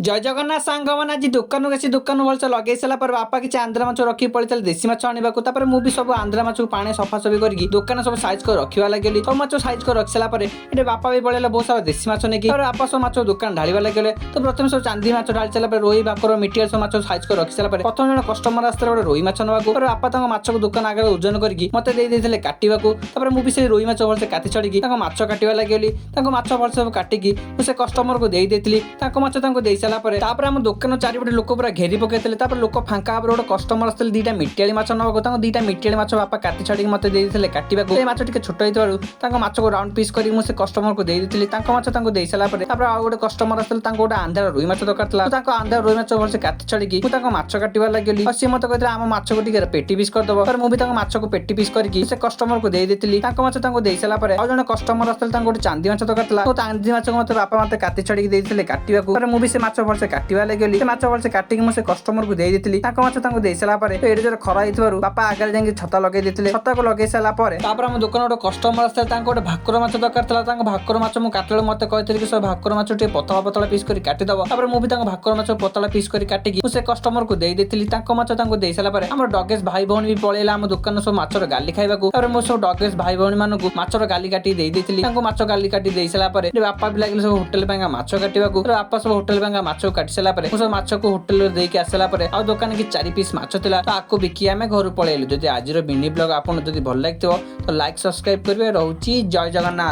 जय जगन्नाथ सांग मैंने आज दुकान को दुकान भलसे लगे सारा पर बापा किसी आंध्रा माछ रखी पड़े देसी माछ आने मुझे सब आंध्रा माछ को पानी सफासफी करके दुकान सब साइज कर रखा लगे सब माछ साइज कर रखी सारा ये बापा भी पड़े बहुत सारा देसी माछ नहीं बापा सब माछ दुकान ढाड़ा लगे तो प्रथम सब चांदी माछ ढाली सारा रोही भाकुर मिटिया सब माछ साइज कर रखी सारा प्रथम जन कस्टमर आसते गोटे रोही माछ ना बापा माछ को दुकान आगे ओजन करके मत काटा मुझे से रोही माछ भलसे काटी छड़ी माछ काटा लगे माछ भलसे सब काटिकी मुझे कस्टमर को देती माछ दे सारापर आम दुकान चारिपटे लोक पूरा घेरी पकड़ते लोक फांका गोटे कस्टमर आसते दुईटा मिटियाली माछ ना दुईटा मिटियाली माछ बापा काटी छाड़ी मत देते काटा माछ टे छोट होता माछ को राउंड पीस कर मुझे कस्टमर को देती माछ दे सारापर आउ गोटे कस्टमर आसते गोटे आंध्र रोही माछ दरकार था आंध्र रोही माछ भलसे काटी छाड़ी माछ काटा लगे सी मत कहते आम माछ को पेटी पिस करदेव पर मुझे माछ को पेटी पिस करके से कस्टमर को देती माछ दे सारापर आउ जन कस्टमर आसते गोटे चांदी माछ दरकार था चांदी माछ को मत बापा मत काटी छाड़ी देते काटा मुझे से माछ भलसे काटा लगे माछ भलसे काटिकी मुझे कस्टमर को देती माछ दे सारापर ये जो खरा हो बापा आगे जाकि छता लगे देते छता को लगे सारापर आम दुकान गोटे कस्टमर आसते गोटे भाकुर माछ दरकार था भाकुर माछ मुझे काटल मत कहते कि सब भाकुर माछ टे पतला पतला पिस कर काटिदेव मुझे भाकुर माछ पतला पिस कर काटिकी मुझे कस्टमर को देती माछ दे सारापर आम डगेश भाई भौणी भी पलैला आम दुकान सब माछर गाली खाइबा मुझे सब डगेश भाई भौणी मानक माछर गाली काटी देती माछ गाली काटी दे सारापर बापा भी लगे सब होटेल माछ काटा बापा सब होटेल माछ काटी सारापर मुझे माछ को होटेल देके आसला आ दुकान की 4 पीस माछ था आपको बिकी आम घर पलैलु। जदि आज मिनी ब्लॉग आपको भल लगे तो लाइक सब्सक्राइब करेंगे। रोची जय जगन्नाथ।